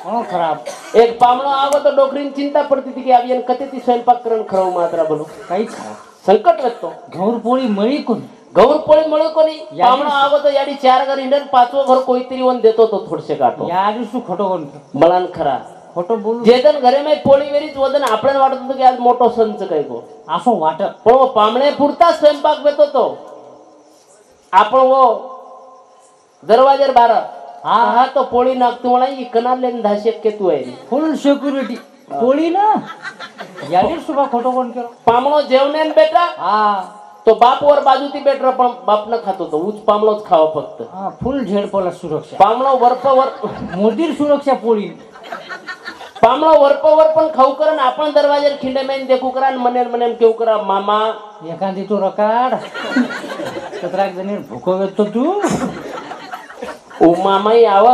हाँ खराब एक पामणो आगो तो डोकरीन चिंता पडती थी की अब यान कतेती स्वयंपाक करण खरव मात्रा बोलो काही खराब संकट वेतो घौरपोळी मळी कोण गौरपोळी मळी कोणी पामणो आगो तो याडी 4 घर इंडन 5वं घर कोईतरी वन देतो तो थोडसे काटो या दिवशी खोटो कोण मलान खरा खोटो बोलू जेदन घरे में पोळी वेरीच वदन आपल्याला वाटत होतं की आज मोठो संच काय गो असो वाटत पण वो पामणे पुरता स्वयंपाक वेतो तो आपण वो दरवाजेर बार हा तो पोळी नागतो म्हणा ही कनालेन धाशेक के तू आहे फुल सिक्युरिटी पोळी ना या दिवशी का खोटो कोण केलो पामणो जेवणेन बेटा हा तो बाप वर बाजूती बेटर पण बाप न खातो तो उच पामणोच खावा फक्त हा फुल झेडपोला सुरक्षा पामणो वरपवर मोदीर सुरक्षा पोळी पामणो वरपवर पण खाऊ करा आपण दरवाजेर खिंडे मेन देखू करा मनेन केव करा मामा एखादी तू रकाड कतराक जणी भूको येतो तू ओ मामाई आव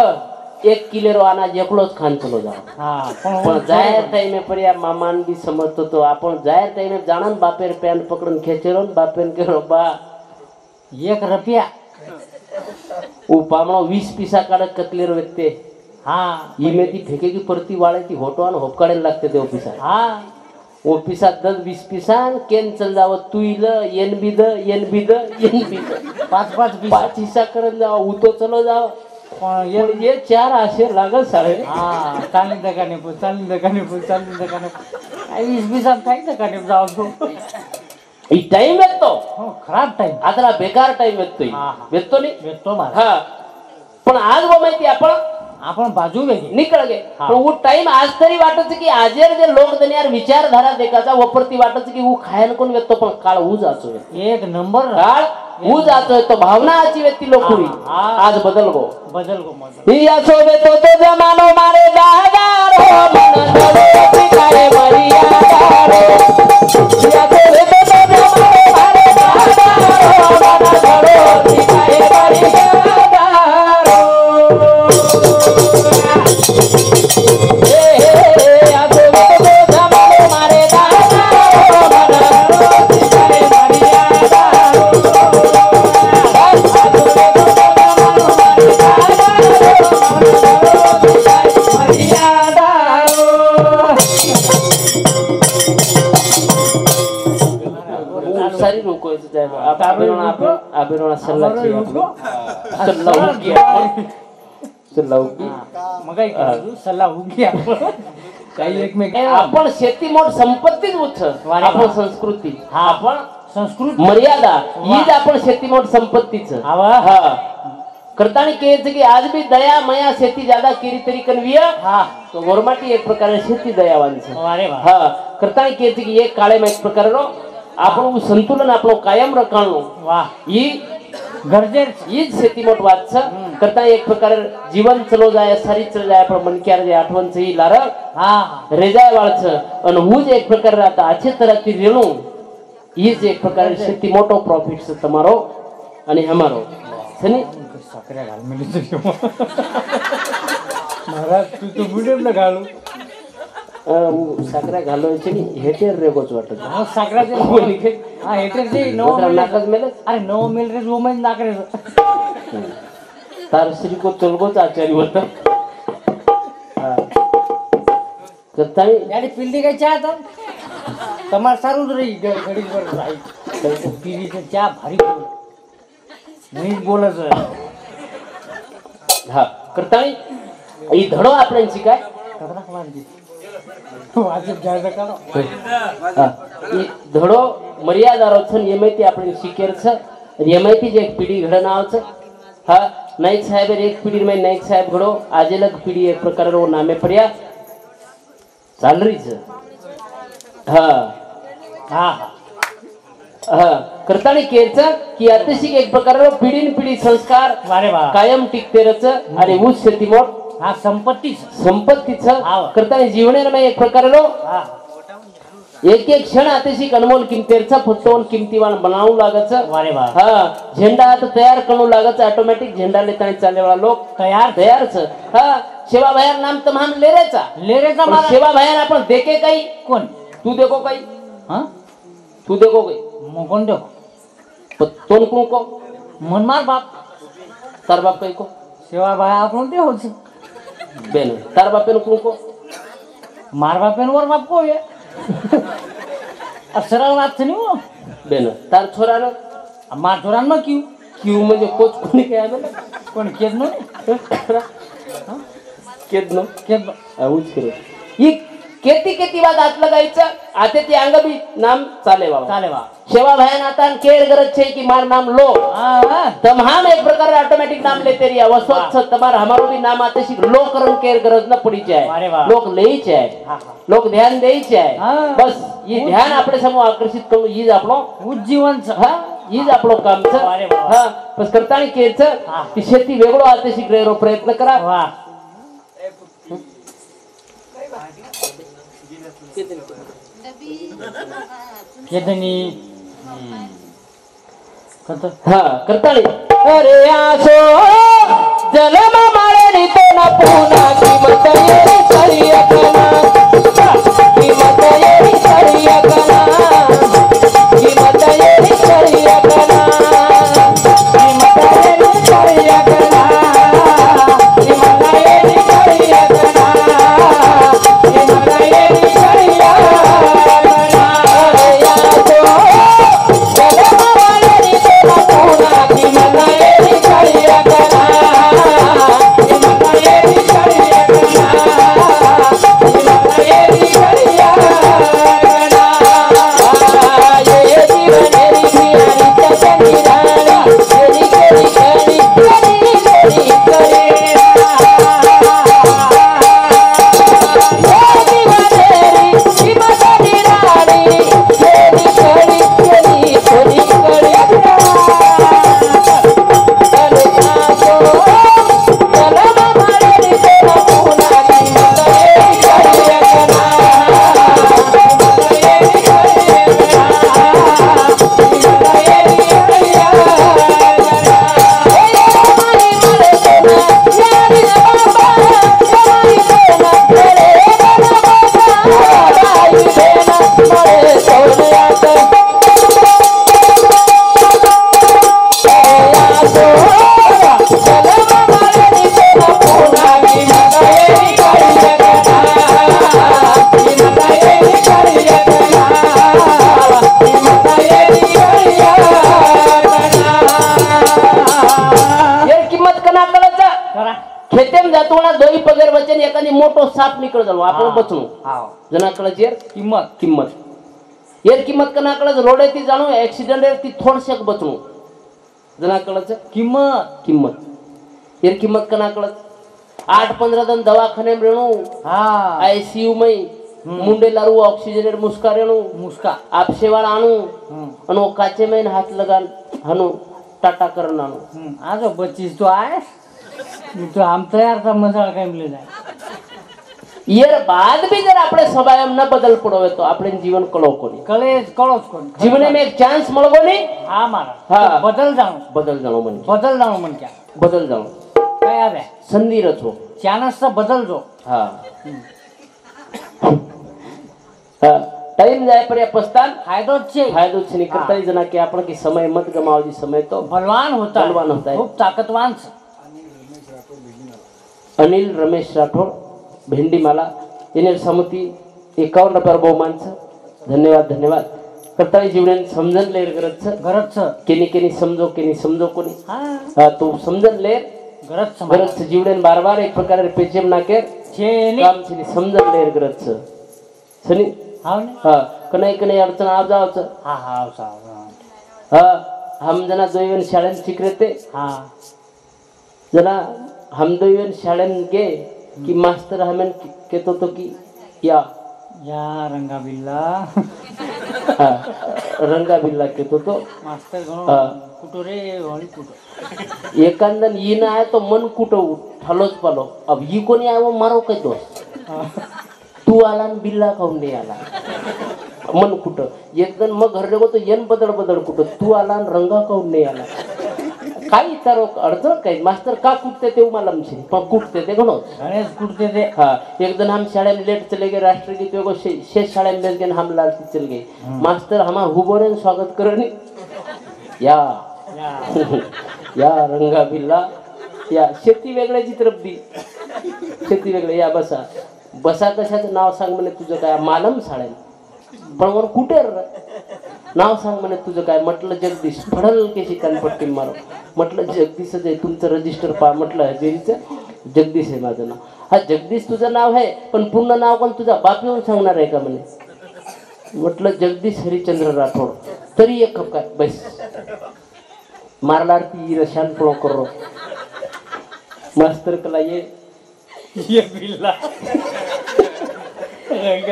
1 किलो अनाज एकलोच खान चलो जाओ हा पण जायर टाइम पर या मामान भी समजतो तो आपण जायर टाइम जाणन बापेर पॅन पकडून खेचेलो बापेन केलो बा 1 रुपया ओ पामणो 20 पिसा काढत कतलेर व्यक्ते हा ही में ती फेके की परती वाळे ती होटवान होपकाडेल लागते ते ऑफिसा हा ऑफिसात 10-20 पिसा केन चल जाव तुइल एनबी द 5 हिस्सा करन जाव उतो चलो जाव ये 4 आशे लागल सारे हा चालली दकाने आई 20 पिसा काय दकाने जाऊ तो ई टाइम येतो हो खराब टाइम आदला बेकार टाइम येतोय येतो नी येतो मला हा पण आज वो माहिती आपण बाजू वेगळी निकळ गे पण वो टाइम आज तरी वाटत की आजेर जे लोक दनियार विचारधारा देखाचा वपरती वाटत की वो खायन कोण वेतो पण काळ ऊ जाचो एक नंबर काळ ऊ जाचो तो भावना आची व्यक्ती लोकुरी आज बदल गो ही असो वेतो तो जमानो मारे दादार हो मन दवे काय मरियादार ही असो वेतो तो जमानो मारे दादार हो मन दवे काय मरियादार सारी रोको अभिनोना सल्ला आपण शेती मोठ संपत्तीच उच्च आपण संस्कृती आपण संस्कृती मर्यादा हीच आपण शेती मोठ संपत्तीच करतानी के की आज भी दया मया शेती ज्यादा केरी तरी कनविय तो गोरमाटी एक प्रकारे शेती दयावांच करतानी के की एक काळे में एक प्रकारनो आपण संतुलन आपण कायम रखाणो ही गरजेर हीच शेती मोठ वाच करता एक प्रकार जीवन चलो जाय सारी चल जाय पण मन क्यार जे आठवण से ही लार रेजाय वाळच अन हुज एक प्रकार आता अच्छे तरह की रेणू हीच एक प्रकार शेती मोठो प्रॉफिट તમારો અને અમારો સની સાકરા ગાલ મેલી તો महाराज तू तो मीडियम ला घालू साकरा घालोय છે ની હેટેર રેગોच वाटत साकरा जे हा हेटर जे नो नाकच मेले अरे नो मिल रे वो मैं नाकरे तार श्री को चलगोच आचारी होता करताई यानी पिल्ली काय चहा तर તમાર સારું જ રહી ઘડી પર ભાઈ પીવી છે ચા ભારી નહીં બોલે છે હા કરતાઈ ઈ ધડો આપણે શીખાય કતરાક લાગી વાજબ જાય કાનો ઈ ધડો મર્યાદારો છે ને એમાંથી આપણે શીખેર છે એમાંથી જે એક પીડી ઘડના આવે છે હા નાઈક સાહેબ એક પીડી में नायक साहेब घडो આજે લગ પીડી એક પ્રકારનો નામે પડ્યા ચાલ રહી છે હા હા હા करतानी केच की अतिशय एक प्रकारનો पिढीन पिढी संस्कार वारे वा कायम टिकते रच आणि ऊस शेती मोठ हा संपत्तीच संपत्तीचं हा. करताना जीवनामध्ये एक प्रकारे लो हा एक एक क्षण अतिशय अनमोल किमतीचा फुटवून किमतीवान बनावू लागायचं वारे वा हा झेंडा आता तयार करू लागायचं ऑटोमॅटिक झेंडा लेताना चाललेला लोक तयारच हा सेवा भयान नाम तमाम लेरेचा लेरेचा पण सेवा भयान आपण देखे काही कोण तू देखो काही हा तू देखो काही मग कोण देखो तोन कोण को मन मार बाप तार बाप काही को सेवा भाई आपण ते होच बेन तार बापेन कोण को मार बापेन वर बाप को ये सरळ વાત છે નહીં बेन तार छोरानं मार छोरान માં ક્યું क्यू म्हणजे कोच कोणी काय आलं कोण કેદ નો केद नो કેદ आऊच करे ही केती वाद आत लगायचं आता ती अंग बी नाम चाले बाबा ચાલે વા सेवा भयान आता केर गरज छे कि मार नाम लो હા तमाम एक प्रकार ऑटोमेटिक नाम लेते रहिया वसवत तमार हमारो भी नाम आते सी लो करण केर गरज न पड़ी अरे जाए वाह। लोग लेई जाए હા હા लोग ध्यान देई जाए हाँ। बस ये ध्यान આપણે समूह आकर्षित करू हीज આપણો उज्जीवन छ हा हीज આપણો काम छ अरे वाह। हा बस करतानी केर छ हा। की शेती वेगळो आते सी ग्रेरो प्रयत्न करा वाह केदनी कत हा करतानी अरे आसो जलम माळेनी तो ना पुना किमत येरी सरिया कना किमत येरी सरिया कना किमत येरी सरिया कना किमत येरी सरिया कना किमत येरी सरिया कना किमत येरी सरिया कना अरे आसो जलम माळेनी तो ना पुना किमत येरी सरिया कना किमत येरी सरिया कना किमत येरी सरिया कना ये जीवनेरी भियारी चचनी राणी येरी करी करी करी करी करी खेतेम जातो ना दोई पगेर वचन एखादी मोठो साप निकळ जालो आपण बचणू जनाकडे जेर किंमत किंमत येर किंमत कनाकडे रोडे ती जाणू ऍक्सिडेंट ती थोडशेक बचणू जनाकडे किंमत किंमत येर किंमत कनाकडे 8-15 दिन दवाखाने में रहणू हाँ आईसीयू में मुंडे लारू ऑक्सीजन मुस्का रहणू मुस्का आप सेवाळ आणू आणि वो काचे में हाथ लगा हनु टाटा करण आणू आज बच्चीस तो आए तो हम तैयार का मसाला काय मिले जाए येर बाद भी जर આપણે સ્વભાવ ન બદલ પડો હોય તો આપણે જીવન કળો કોની कलेज कळोच कोण जीवने में एक चांस મળવો નહીં हा मारा हाँ। बदल जाणू बदल जाणो मन बदल जाणू मन क्या बदल जाणो काय आवे संधी रचो चानस बदल जो हा हा टाइम जाए पर पछतान फायदो छे फायदो છે ની કરતા जना કે આપણે કે સમય मत गमावजी समय तो बलवान होता है खूब ताकतवान છે अनिल रमेश राठोड भेंडीमाला येणे समिती 51 रुपया बहुमान छ धन्यवाद धन्यवाद करता जीवन समजन लेर गरज छ केनी समजो कोनी हाँ तो समजन लेर गरज छ जीवन बार बार एक प्रकार पेचेम ना के छे काम छे समजन लेर गरज छ सनी हाँ ने हाँ कने अडचण आ जाव छ हाँ हाँ साहब हाँ हम जना दोयन शाळेन शिकरेते हाँ जना हम दोयन शाळेन गे कि मास्टर हमें कहतो तो कि या रंगा बिल्ला हाँ रंगा बिल्ला कहतो तो मास्तर कुटो रे होली कुटो एकांदन ई ना आहे तो मन कुटो ठलोच पालो अब ई कोणी आहे वो मारो काय दोस्त तू आला न बिल्ला खाऊन नाही आला मन कुठं एक जण मग घरले गो तो येन बदल बदल कुठं तू आला न रंगा खाऊन नाही आला काही तर अडचण काही मास्तर का कुटते ते मला म्हणशील पण कुटते ते गणेश कुटते ते हाँ एक दिन हम शाले में लेट चले गए राष्ट्रगीत को शेष शाले में बेच गए हम लालची चल गए मास्टर हमार हुबोरे स्वागत करने या या रंगा बिल्ला या शेती वेगळ्याची तरफ दी शेती वेगळे या बसा बसा कशाचं नाव सांग म्हणे तुझं काय मालम साडेल पण वर कुठे नाव सांग म्हणे तुझं काय म्हटलं जगदीश फडल केशी कानपट्टी मारो म्हटलं जगदीशच आहे तुमचं रजिस्टर पा म्हटलं हजेरीचं जगदीश आहे माझं नाव हा जगदीश तुझं नाव आहे पण पूर्ण नाव पण तुझा बाप येऊन सांगणार आहे का म्हणे म्हटलं जगदीश हरिचंद्र राठोड तरी एक कप काय बस मारला ती रशान प्रो करो मास्तर कला ये बिल्ला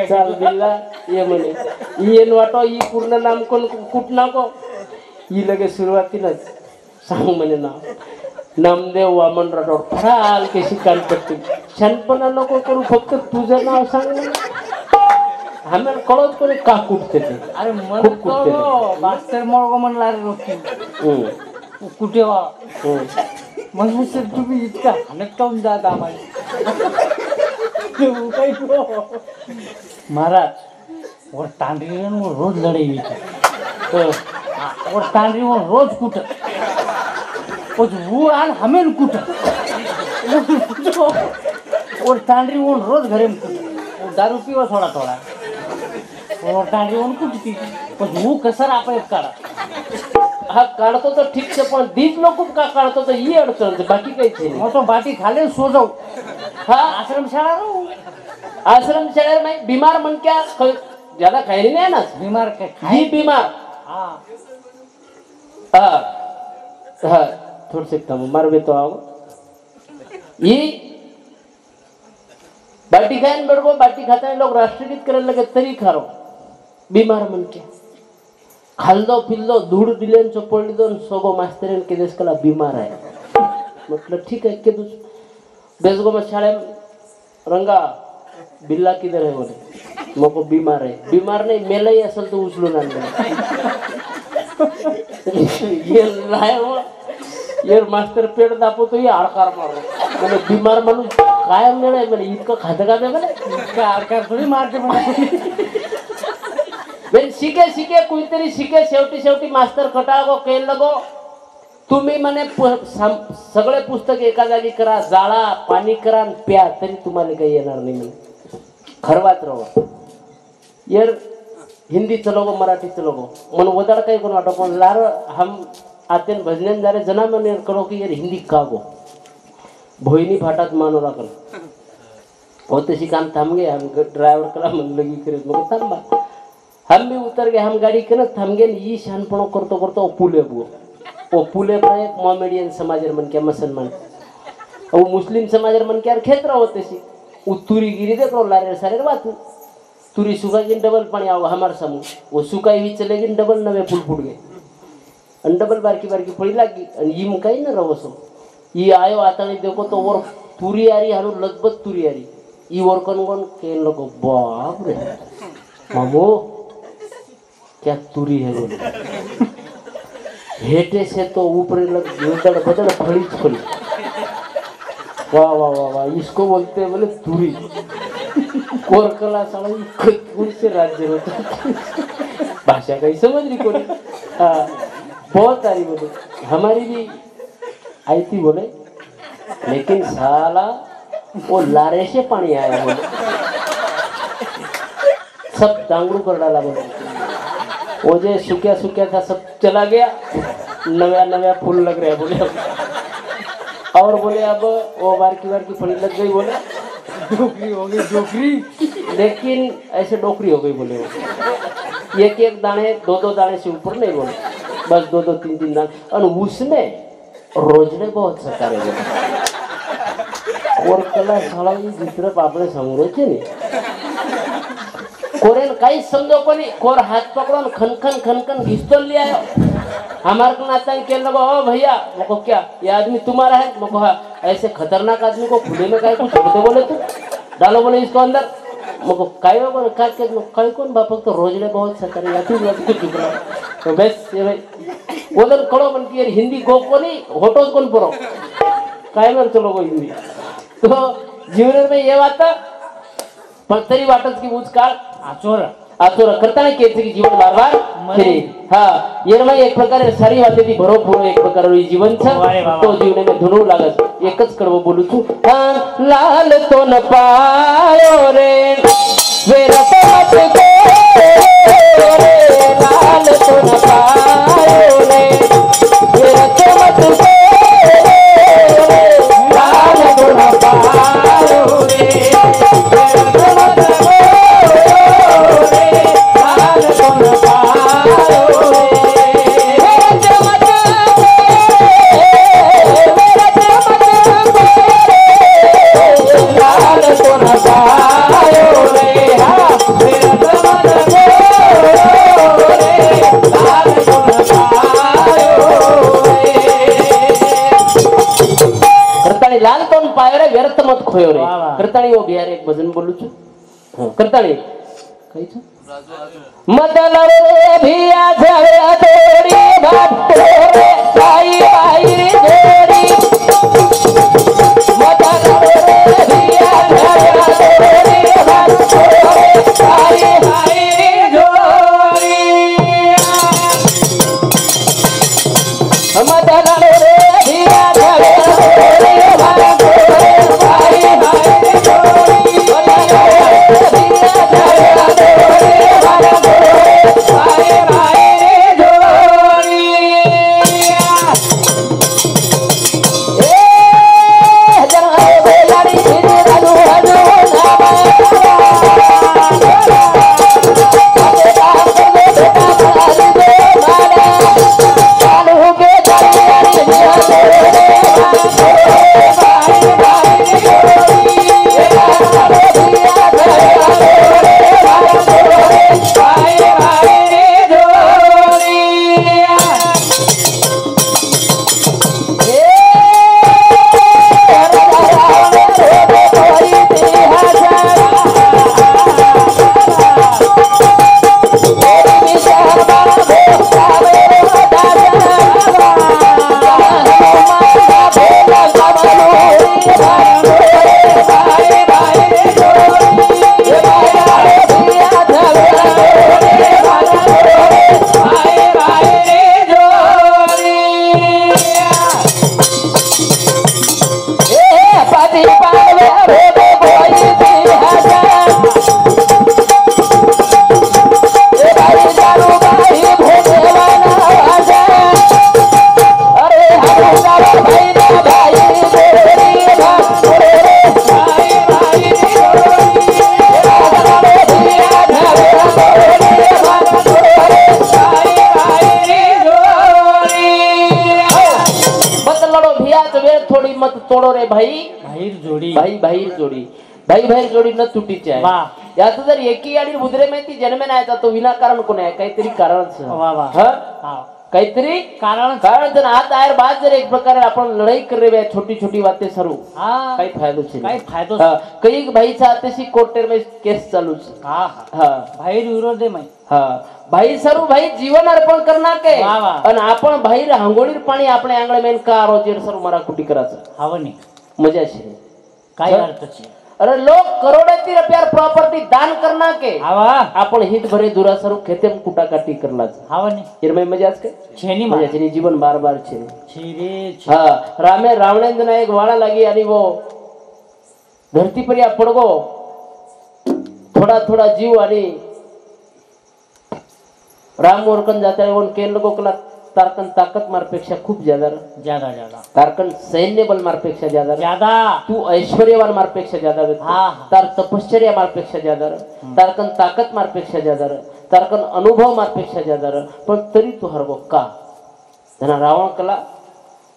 चाल बिल्ला ये म्हणे येन वाटो ही पूर्ण नाम कोण कुठ नको ही लगे सुरुवातीलाच सांग म्हणे नाव नामदेव वामन राठोड फराल केशी कानपट्टी छानपणा नको करू फक्त तुझं नाव सांग आम्हाला कळत कोणी का कुठते ते अरे मन कळो मास्तर मळगो म्हणला रे रोकी कुठे वा मग सर तुम्ही इतका हनक काऊन जात आम्हाला महाराज और तांडरी रोज लड़ाई और तांडरी रोज कुट वो आन हमें कुट और तांडरी रोज घरे में कुट दारू पीवा थोड़ा थोड़ा और तांडरी कुटती पण वो कसर आपण काढा हा काढतो तर ठीक છે પણ દીપ લોકો का काढतो तर ही अडचण છે बाकी काही છે હું તો બાટી ખાલે સો જાઉં હા आश्रम शाळा रहू आश्रम शाळा में बीमार मन क्या ज्यादा खाई नहीं है ना बीमार के ही बीमार हाँ हाँ हाँ थोड़ी से कम मर भी तो आओ ये बाटी खाए बड़को बाटी खाते हैं लोग राष्ट्रगीत करने लगे तरी खा रो बीमार मन क्या खाल्दो पिल्लो धूळ दिले चोपडली दोन सोगो मास्तरीन के देश कला बीमार आहे म्हटलं ठीक आहे के दुस बेसगो में शाळे रंगा बिल्ला किधर है बोले मको बीमार है बीमार नहीं मेलाही असेल तो उचलून आणलं ये लाय वो ये मास्टर पेट दापतो ही आडकार मारो म्हणजे बीमार माणूस कायम नाही म्हणे इतकं खातं का म्हणे इतका आडकार थोडी मारते म्हणे शिके शिके कोणीतरी शिके शेवटी शेवटी मास्तर कटाळगो केल लगो तुम्ही म्हणे सगळे पुस्तक एका जागी करा जाळा पाणी करा आणि प्या तरी तुम्हाला काही येणार नाही म्हणे खरवात रहो यार हिंदी चलोगो मराठी चलोगो मन वदाड़ काही कोण वाटो पण लार हम आते भजने जा रहे जना मन करो कि यार हिंदी का गो भोईनी भाटात मानो लागल होते शिकान थांब गए हम ड्राइवर कला मन लगी करे मग थांबा हम भी उतर गए हम गाड़ी के ना थम गए ये शानपणो करतो करतो वो पुले पर एक मोमेडियन समाजर मन क्या मुसलमान वो मुस्लिम समाजर मन क्या खेतरा होते सी वो तुरी गिरी देख रो लारे सारे बात तुरी सुखा गिन डबल पानी आओ हमारे समूह वो सुखाई हुई चले गिन डबल नवे फूल फूट गए अन डबल बारकी बारकी फड़ी लागी अन ये मुकाई ना रहो सो ये आयो आता नहीं देखो तो और तुरी आ रही हालो लगभग तुरी आ रही ये और कौन के लोगों बाप रे मामो क्या तुरी है बोले हेटे से तो ऊपर लग बदल बदल फड़ी फड़ी वाह वाह वाह वाह इसको बोलते हैं बोले तुरी कोरकला साला कौन से राज्य होता भाषा कहीं समझ नहीं कोई बहुत सारी बोले हमारी भी आई थी बोले लेकिन साला वो लारे से पानी आया बोले सब डांगरू कर डाला बोले वो जो सूखा सूखा था सब चला गया नया नया फूल लग रहे बोले और बोले अब वो बारकी बारकी फली लग गई बोले डोकरी हो गई डोकरी लेकिन ऐसे डोकरी हो गई बोले वो एक एक दाने दो दाने से ऊपर नहीं बोले बस दो तीन दाने और उसमें रोजने बहुत सतारे बोले और कला साला जितने पापड़े समोर थे नहीं कोरेन काही समझो को नहीं कोर हाथ पकड़ो खनखन खनखन घिस्तोल लिया हमारे को नाता के लगा ओ भैया मुझको क्या ये आदमी तुम्हारा है मुझको हाँ ऐसे खतरनाक आदमी को खुले में काय को छोड़ते बोले तू डालो बोले इसको अंदर मुझको काय बोले काय कौन बापक तो रोजले बहुत सकर याती कुछ चुप तो बस ये भाई उधर कड़ो बनती है हिंदी को नहीं होटो कौन पुरो काय में चलो वो हिंदी तो जीवन में ये बात पण तरी वाटत की उच काळ आचोर करताना केचे की जीवन बार बार फिरे हाँ ये ना एक प्रकारे सारी बातें थी भरोपूर एक प्रकार जीवन छ तो जीवन में धुनू लागत एकच कडवो बोलू छू हाँ लाल तो न पायो रे वे रतमत को रे लाल तो न पायो रे वे रतमत को रे लाल तो न पायो रे लाल कौन पायो रे व्यर्थ मत खोयो रे करताणी वो बिहार एक भजन बोलू छु करताणी कई छु मदन रे भिया झवे तोरी बात रे भाई भाई रे जोरी मदन रे भिया झवे तोरी बात रे भाई भाई रे जोरी मदन रे भिया झवे भाई जोडी न तुटीची आहे याचं जर एकी आणि उदरे माहिती जन्मे नाही जातो विनाकारण कोण आहे काहीतरी कारण काहीतरी कारण जर हात आयर बाद जर एक प्रकारे आपण लढाई कर रहे छोटी छोटी बातें सरू काही फायदो कई भाई साथी कोर्टेर में केस चालू भाई विरोध भाई सरू भाई जीवन अर्पण करना के आणि आपण बाहेर हांगोळीर पाणी आपल्या आंगळे मेन का रोजेर सरू मारा कुटी करायचं हवं नाही मजा छे काय अर्थ छे अरे लोग करोड़ों रुपया प्रॉपर्टी दान करना के आपण हित भरे दुरा सरू खेतेम कुटा काटी करलाच हवं नाही इरमे मजाच के छेनी मजा छेनी जीवन बार बार छे रे हां रामे रावणेंद्र ना एक वाड़ा लगी आणि वो धरती पर या पड़गो थोड़ा थोड़ा जीव आणि राम ओरकन जाता है वो केन लोगों कला तारकन ताकत मारपेक्षा खूप ज्यादा तारकन सैन्य बल मारपेक्षा ज्यादा तू ऐश्वर्यवान मारपेक्षा ज्यादा तार तपश्चर्या मारपेक्षा ज्यादा तारकन ताकत मारपेक्षा ज्यादा तारकन अनुभव मारपेक्षा ज्यादा पण तरी तू हरगो का जना रावण कला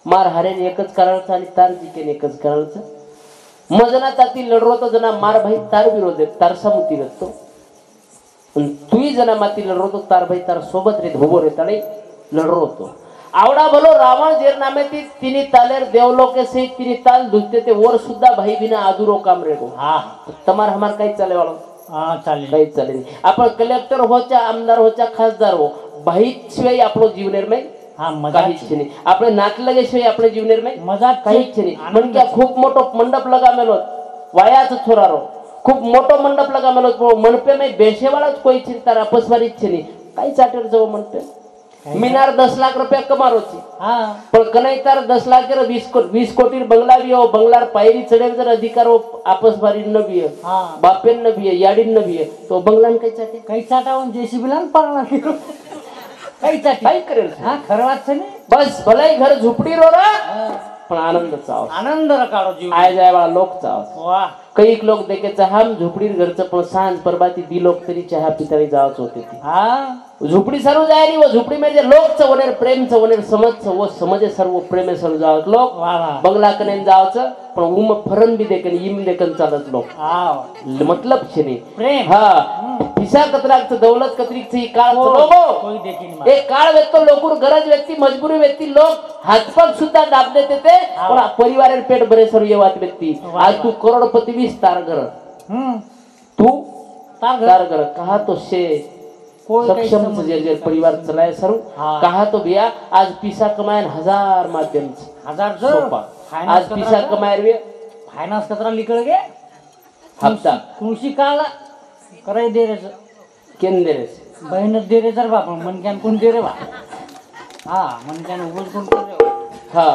मार हारेन एकच करायचं आणि तार जिकेन एकच करायचं मजना ताती लढरो तो जना मार भाई तार विरोध तार समुती रतो तुई जना माती लढतो तार भाई तार सोबत रे धोबो रे तळे लढतो आवडा भलो रावण जेर नामे ती तिनी तालेर देवलोके से तिनी ताल दुसते ते वर सुद्धा भाई बिना अधूरो काम रेगो हा तमार हमार काही चाले वाळो हा चालेल काही चाले नाही आपण कलेक्टर होच्या आमदार होच्या खासदार हो भाई शिवाय आपलो जीवनेर में हा मजा काहीच नाही આપણે નાક લગે છે આપણે જીવનેર में मजा काहीच नाही पण क्या खूप मोठो मंडप लगामेलो वायाच छोरारो खूप मोठो मंडप लगामेलो मनपे में बेसेवाळाच कोई चिंता अपसवारीच છે નહીં काही चाटेर जवळ मनपे मीनार 10 लाख रुपया कमारो छी हा पण कनाई तार 10 लाख के 20 कोटी बंगला भी हो बंगलार पायरी चढे जर अधिकारो आपसवारी न भी है हा बापेन न भी है याडीन न भी है तो बंगलान काही चाटे काही चाटावून जेसीबी लान पाळला काही चाटी काही करेल हा खरं वाच नाही बस भलाई घर झुपडी रो रा पण आनंद चाव आनंद काढो जीव आय जाय वाला लोक चाव वा कईक लोक देखे हम झोपडी घरचं पण सांज परबाती दी लोक तरी चहा पितारी जावच होते ती हा झोपडी सर्व जाय नी वो झोपडी में जे लोक चवनेर प्रेम चवनेर समज वो समजे सर्व प्रेमे सर्व जावत लोक वा वा बंगला कनेन जावच पण उम फरन भी देकन इम देकन चालत लोक हा मतलब छे नी प्रेम हा पिसा कतराक दौलत कतरीक ची काळ लोगो कोई देखी नहीं एक काळ व्यक्ती लोकुर गरज व्यक्ती मजबुरी व्यक्ती लोक हातपग सुद्धा दाब देते ते पण परिवारेर पेट बरे सर्व येवात व्यक्ती आज तू करोडपती वीस तार घर तू तार घर कहा तो से सक्षम से जे परिवार चलाए सर्व कहा तो भैया आज पिसा कमायन 1000 माध्यम से 1000 सोपा आज पिसा कमायर वे फाइनांस कतरा निकल गए हफ्ता कृषी काला कराय दे रे केन दे रे बहिण दे रे जर बाप मनक्यान कोण दे रे बा हा मनक्यान उगल कोण कर रे हा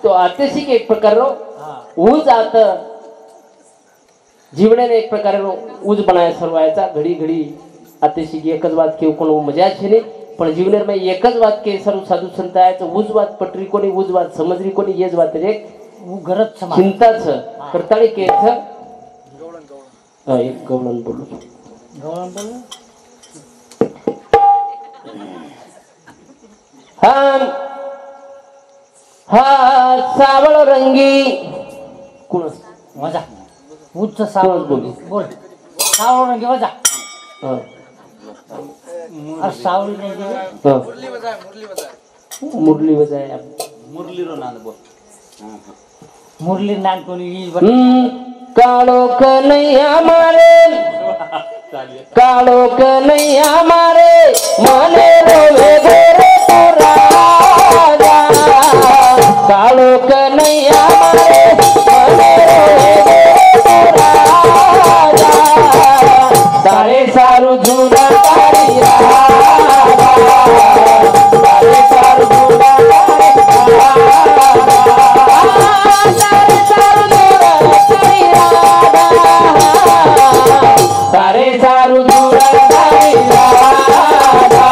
तो आतेशी के एक प्रकार रो ऊज आता जीवने एक प्रकार रो ऊज बनाया सर्वायचा घडी घडी आतेशी की एकच बात के कोण मजा छे ने पण जीवनेर में एकच बात के सर्व साधू संत आहे ऊज बात पटरी कोणी ऊज बात समजरी कोणी येज बात रे वो गरज समाज चिंता छ करताळी के छ एक गवळण बोलू गवळण बोल हा सावळ रंगी कोण मजा उच्च सावळ बोल सावळ रंगी मजा और सावळ नहीं दे मुरली बजाय मुरली रो नाद बोल मुरली नान कोनी ईज कालो कन्हैया मारे कालो कन्हैया मारे मने रोवे गोरे तो राजा कालो कन्हैया मारे मने रोवे गोरे तो राजा तारे सारू झूला तारी राजा तारे सारू झूला तारे सारू झूला तारी राजा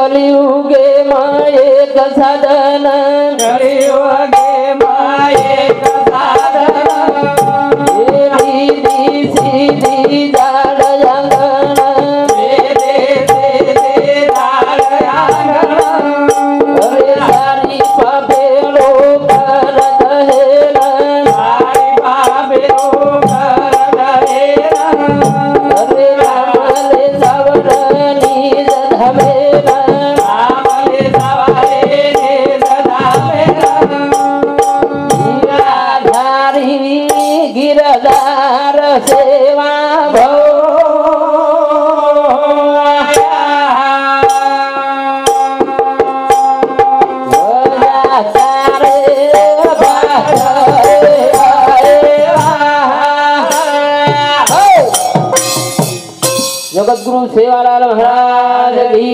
कलियुगे माये साधन कलियुगे माये साधन सीधी सीधी जाड अंगण अरे सारी पापेलो कर दहेला अरे रामले सावरनी जधमेला गिरधार सेवा भो जगतगुरु सेवालाल महाराज की